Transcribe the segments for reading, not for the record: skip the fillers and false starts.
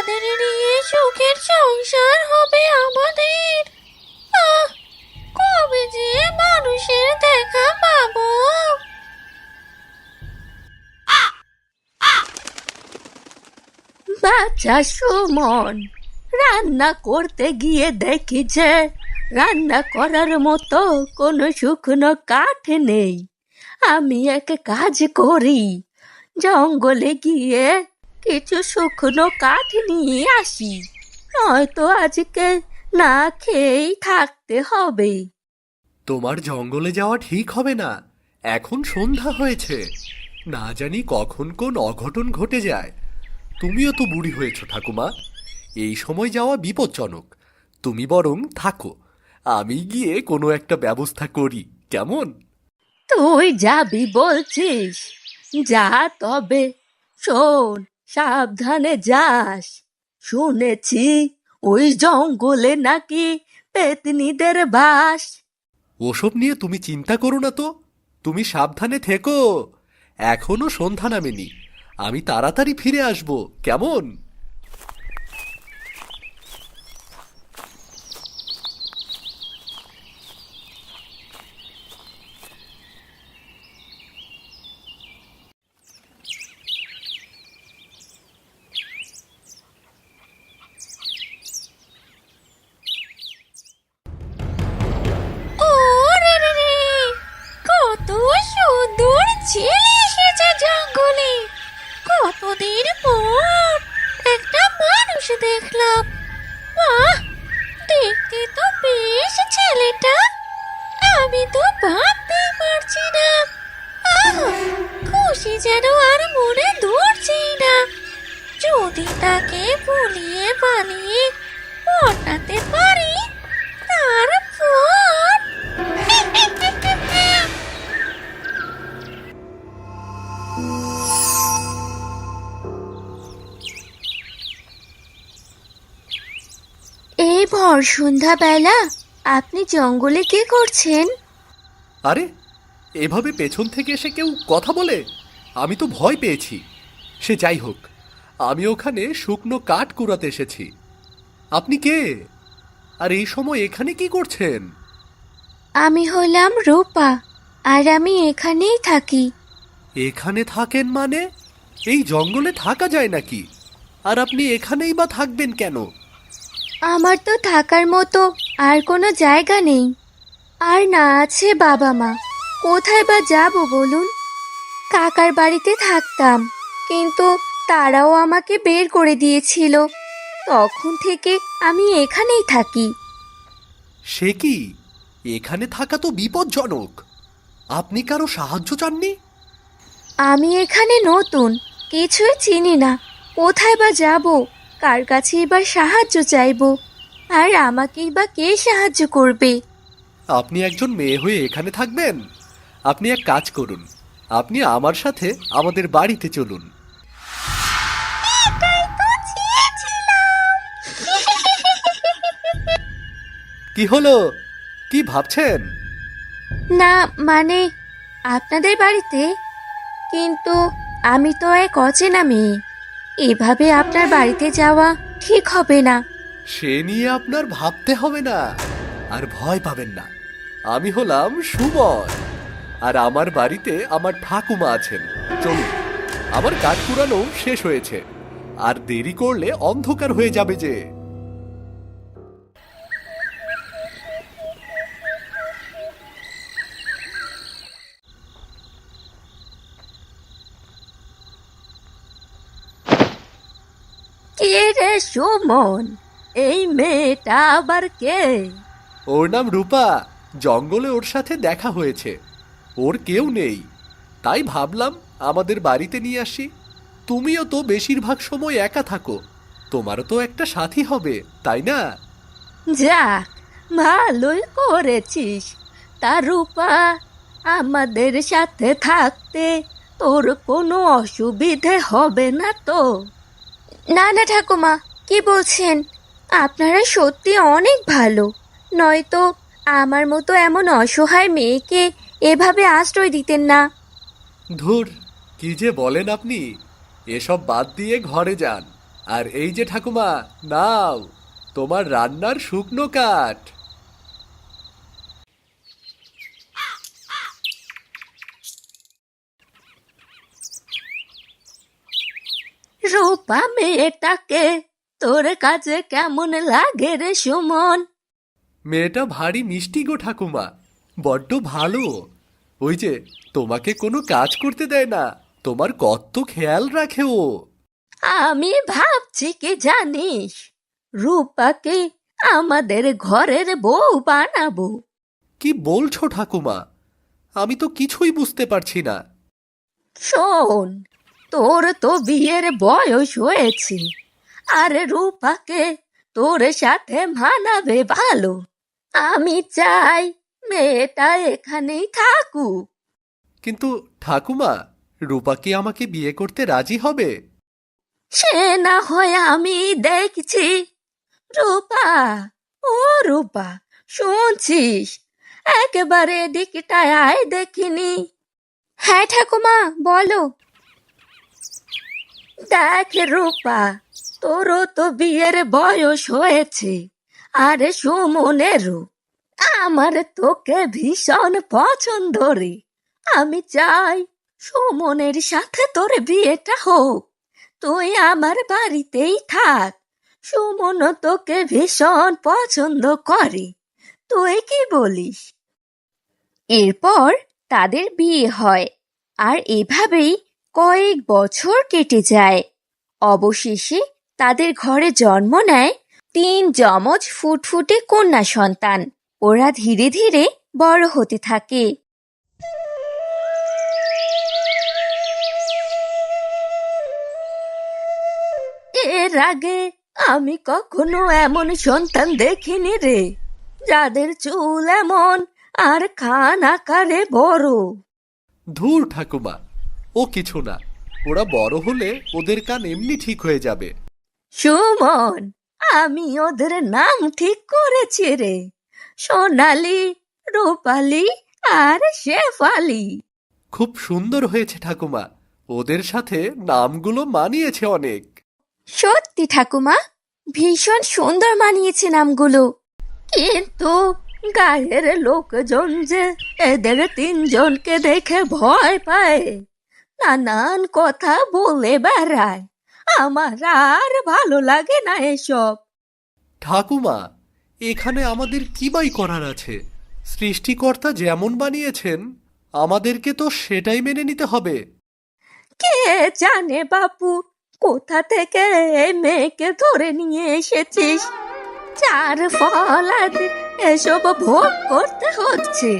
তাদের নিয়ে সুখের সংসার হবে আমাদের। আহ, কবে যে মানুষের দেখা পাবো। বাচ্চা সুমন, রান্না করতে গিয়ে দেখি যে রান্না করার মতো কোনো শুকনো কাঠ নেই। আমি এক কাজ করি, জঙ্গলে গিয়ে কিছু শুকনো কাঠ নিয়ে আসি, নয়তো আজকে না খেয়েই থাকতে হবে। তোমার জঙ্গলে যাওয়া ঠিক হবে না। এখন সন্ধ্যা হয়েছে, না জানি কখন কোন অঘটন ঘটে যায়। তুমিও তো বুড়ি হয়েছো ঠাকুমা, এই সময় যাওয়া বিপজ্জনক। তুমি বরং থাকো, আমি গিয়ে কোনো একটা ব্যবস্থা করি, কেমন? তুই যাবি বলছিস? যা তবে, শোন, সাবধানে যাস। শুনেছি ওই জঙ্গলে নাকি পেতনিদের বাস। ওসব নিয়ে তুমি চিন্তা করো না তো, তুমি সাবধানে থেকো। এখনো সন্ধ্যা নামেনি, আমি তাড়াতাড়ি ফিরে আসব, কেমন? ও রে রে রে, কত সুন্দর ছেলে এসেছে জঙ্গলে। কতদিন পর একটা মানুষ দেখলাম। বাহ, দেখতে তো বেশ ছেলেটা। আমি তো ভাবতেই পারছি না। আহ, খুশি যেন আর মনে ধরছেই না। যদি তাকে ভুলিয়ে পালিয়ে পটাতে পারি, তারপর এই ভর সন্ধ্যাবেলা আপনি জঙ্গলে কি করছেন? আরে, এভাবে পেছন থেকে এসে কেউ কথা বলে? আমি তো ভয় পেয়েছি। সে যাই হোক, আমি ওখানে শুকনো কাঠ কুড়াতে এসেছি। আপনি কে? আর এই সময় এখানে কি করছেন? আমি হলাম রূপা, আর আমি এখানেই থাকি। এখানে থাকেন মানে? এই জঙ্গলে থাকা যায় নাকি? আর আপনি এখানেই বা থাকবেন কেন? আমার তো থাকার মতো আর কোনো জায়গা নেই, আর না আছে বাবা মা। কোথায় বা যাব বলুন? কাকার বাড়িতে থাকতাম, কিন্তু তারাও আমাকে বের করে দিয়েছিল। তখন থেকে আমি এখানেই থাকি। সে কি? এখানে থাকা তো বিপজ্জনক। আপনি কারো সাহায্য চাননি? আমি এখানে নতুন, কিছুই চিনি না। কোথায় বা যাব, কার কাছে এবার সাহায্য চাইবো, আর আমাকেই বা কে সাহায্য করবে? আপনি একজন মেয়ে হয়ে এখানে থাকবেন? আপনি এক কাজ করুন, আপনি আমার সাথে আমাদের বাড়িতে চলুন। কি হলো? কি ভাবছেন? না, মানে আপনাদের বাড়িতে, কিন্তু আমি তো এক অচেনা মেয়ে। এভাবে আপনার বাড়িতে যাওয়া ঠিক হবে না। সে নিয়ে আপনার ভাবতে হবে না, আর ভয় পাবেন না। আমি হলাম সুমন, আর আমার বাড়িতে আমার ঠাকুমা আছেন। চলুন, আমার কাঠ কুড়ানো শেষ হয়েছে, আর দেরি করলে অন্ধকার হয়ে যাবে যে। কে রে সুমন, এই মেয়েটা আবার কে? ওর নাম রূপা। জঙ্গলে ওর সাথে দেখা হয়েছে, ওর কেউ নেই, তাই ভাবলাম আমাদের বাড়িতে নিয়ে আসি। তুমিও তো বেশিরভাগ সময় একা থাকো, তোমারও তো একটা সাথী হবে, তাই না? যাক, ভালোই করেছিস। তা রূপা, আমাদের সাথে থাকতে তোর কোনো অসুবিধে হবে না তো? না না ঠাকুমা, কি বলছেন? আপনারা সত্যি অনেক ভালো। নয়তো আমার মতো এমন অসহায় মেয়েকে এভাবে আশ্রয় দিতেন না। ধুর, কি যে বলেন আপনি! এসব বাদ দিয়ে ঘরে যান, আর এই যে ঠাকুমা, নাও তোমার রান্নার শুকনো কাঠ। রূপা মেয়েটাকে তোর কাছে কেমন লাগে রে সুমন? মেয়েটা ভারী মিষ্টি গো ঠাকুমা, বড্ড ভালো। ওই যে তোমাকে কোনো কাজ করতে দেয় না, তোমার কত খেয়াল রাখে ও। আমি ভাবছি কি জানিস, রূপাকে আমাদের ঘরের বউ বানাবো। কি বলছো ঠাকুমা? আমি তো কিছুই বুঝতে পারছি না। শোন, তোর তো বিয়ের বয়স হয়েছে, আর রূপাকে তোর সাথে মানাবে ভালো। আমি চাই মেয়েটা এখানেই থাকুক। কিন্তু ঠাকুমা, রূপা কি আমাকে বিয়ে করতে রাজি হবে? সে না হয় আমি দেখছি। রূপা, ও রূপা, শুনছিস? একেবারে এদিকটায় আয় দেখিনি। হ্যাঁ ঠাকুমা, বলো। দেখ রূপা, তোরও তো বিয়ের বয়স হয়েছে, আর সুমনেরও। আমার তোকে ভীষণ পছন্দ রে। আমি চাই সুমনের সাথে তোর বিয়েটা হোক, তুই আমার বাড়িতেই থাক। সুমনও তোকে ভীষণ পছন্দ করে, তুই কি বলিস? এরপর তাদের বিয়ে হয়, আর এভাবেই কয়েক বছর কেটে যায়। অবশেষে তাদের ঘরে জন্ম নেয় 3 যমজ ফুটফুটে কন্যা সন্তান। ওরা ধীরে ধীরে বড় হতে থাকে। এর আগে আমি কখনো এমন সন্তান দেখিনি রে, যাদের চুল এমন আর কান আকারে বড়। ধুর ঠাকুমা, ও কিছু না, ওরা বড় হলে ওদের কান এমনি ঠিক হয়ে যাবে। সুমন, আমি ওদের নাম ঠিক করেছি রে, সোনালি, রূপালি আর শেফালি। খুব সুন্দর হয়েছে ঠাকুমা, ওদের সাথে নামগুলো মানিয়েছে অনেক। সত্যি ঠাকুমা, ভীষণ সুন্দর মানিয়েছে নামগুলো। কিন্তু গায়ের লোকজন যে এদের 3 জনকে দেখে ভয় পায়, নানান কথা বলে বেড়ায়। আমার আর ভালো লাগে না এসব। ঠাকুমা, এখানে আমাদের কি বাই করার আছে? সৃষ্টিকর্তা যেমন বানিয়েছেন আমাদেরকে তো সেটাই মেনে নিতে হবে। কে জানে বাপু, কোথা থেকে এই মেয়েকে ধরে নিয়ে এসেছিস, যার ফল আজ এসব ভোগ করতে হচ্ছে।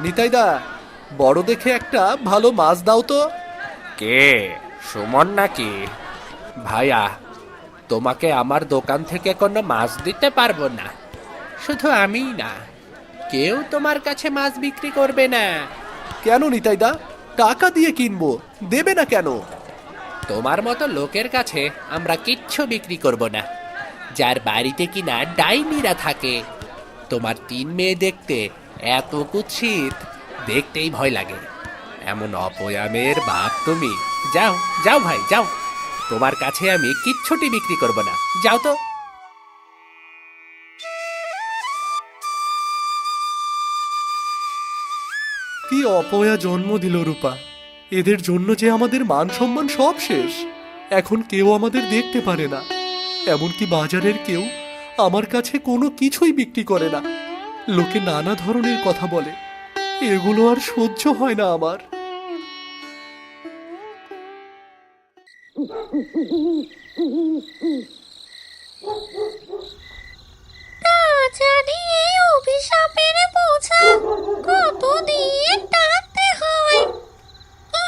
নিতাইদা, বড় দেখে একটা ভালো মাছ দাও তো। কে? সুমন নাকি? ভাইয়া, তোমাকে আমার দোকান থেকে কোনো মাছ দিতে পারবো না। শুধু আমিই না, কেউ তোমার কাছে মাছ বিক্রি করবে না। কেন নিতাইদা? টাকা দিয়ে কিনবো, দেবে না কেন? তোমার মতো লোকের কাছে আমরা কিচ্ছু বিক্রি করব না, যার বাড়িতে কিনা ডাইনিরা থাকে। তোমার 3 মেয়ে দেখতে এত কুৎসিত, দেখতেই ভয় লাগে। এমন অপয়ামের বাপ তুমি। যাও যাও ভাই, যাও। তোমার কাছে আমি কিচ্ছুটি বিক্রি করব না, যাও তো। কি অপয়া জন্ম দিল রূপা, এদের জন্য যে আমাদের মান সম্মান সব শেষ। এখন কেউ আমাদের দেখতে পারে না, এমনকি বাজারের কেউ আমার কাছে কোনো কিছুই বিক্রি করে না। লোকে নানা ধরনের কথা বলে, এগুলো আর সহ্য হয় না আমার। জানি এই অভিশাপের বোঝা কতদিন টানতে হয়।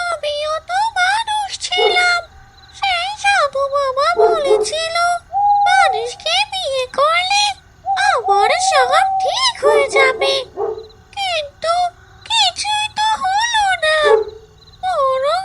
আমিও তো মানুষ ছিলাম, সেই সাধু বাবা বলেছিল মানুষকে বিয়ে করলে আবার সব ঠিক হয়ে যাবে। কিন্তু কিছুই তো হলো না, বরং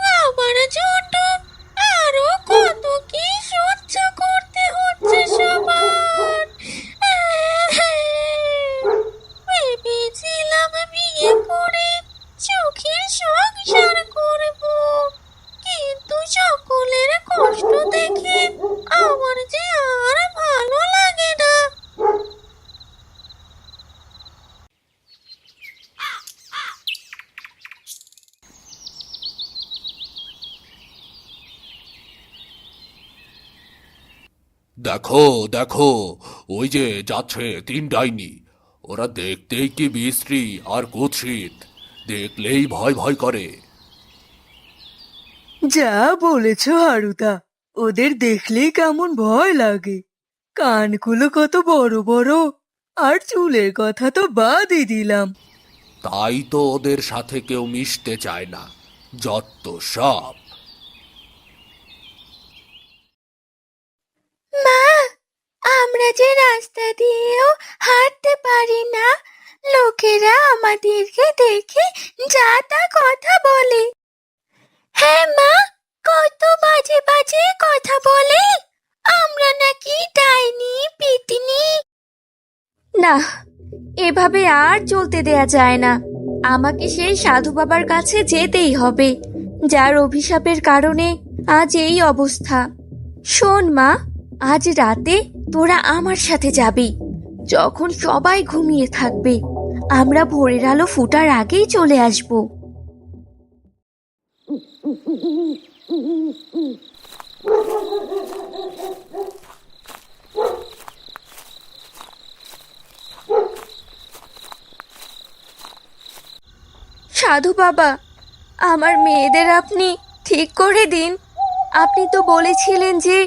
দেখো দেখো, ওই যে যাচ্ছে তিন ডাইনি। ওরা দেখতেই কি বিশ্রী আর কুৎসিত, দেখলেই ভয় ভয় করে। যা বলেছ হারুদা, ওদের দেখলেই কেমন ভয় লাগে। কানগুলো কত বড় বড়, আর চুলের কথা তো বাদই দিলাম। তাই তো ওদের সাথে কেউ মিশতে চায় না, যত সব। মা, আমরা যে রাস্তা দিয়েও হাঁটতে পারি না, লোকেরা আমাদেরকে দেখে যা তা কথা বলে। হ্যাঁ মা, কত বাজে বাজে কথা বলে, আমরা নাকি ডাইনি পিতনি। না, এভাবে আর চলতে দেয়া যায় না। আমাকে সেই সাধু বাবার কাছে যেতেই হবে, যার অভিশাপের কারণে আজ এই অবস্থা। শোন মা, আজ রাতে তোরা আমার সাথে যাবি। যখন সবাই ঘুমিয়ে থাকবে, আমরা ভোরের আলো ফোটার আগেই চলে আসব। সাধু বাবা, আমার মেয়েদের আপনি ঠিক করে দিন। আপনি তো বলেছিলেন যে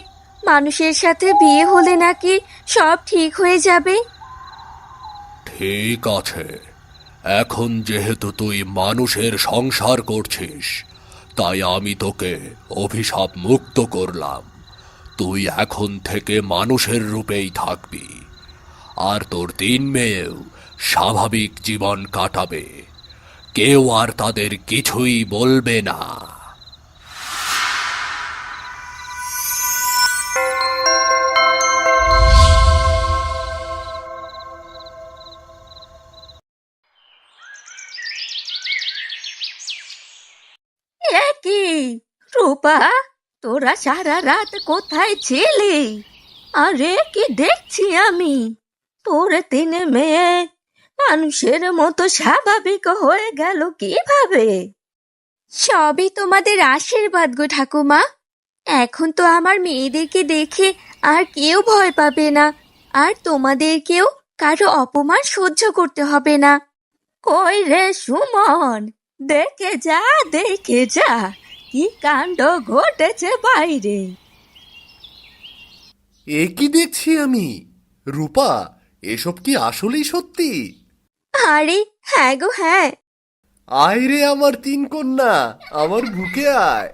মানুষের সাথে বিয়ে হলে নাকি সব ঠিক হয়ে যাবে। ঠিক আছে, এখন যেহেতু তুই মানুষের সংসার করছিস, তাই আমি তোকে অভিশাপ মুক্ত করলাম। তুই এখন থেকে মানুষের রূপেই থাকবি, আর তোর তিন মেয়েও স্বাভাবিক জীবন কাটাবে। কেউ আর তাদের কিছুই বলবে না। এ কি রূপা, তোরা সারা রাত কোথায় ছিলি? আরে কি দেখছি আমি, তোর তিন মেয়ে মানুষের মতো স্বাভাবিক হয়ে গেল কিভাবে? সবই তোমাদের আশীর্বাদ গো ঠাকুমা। এখন তো আমার মেয়েদেরকে দেখে আর কেউ ভয় পাবে না, আর তোমাদেরকেও কারো অপমান সহ্য করতে হবে না। কই রে সুমন, দেখে যা দেখে যা, কি কাণ্ড ঘটেছে বাইরে। এ কি দেখছি আমি? রূপা, এসব কি আসলেই সত্যি? আরে হ্যাঁ গো হ্যাঁ। আয় রে আমার তিন কন্যা, আমার বুকে আয়।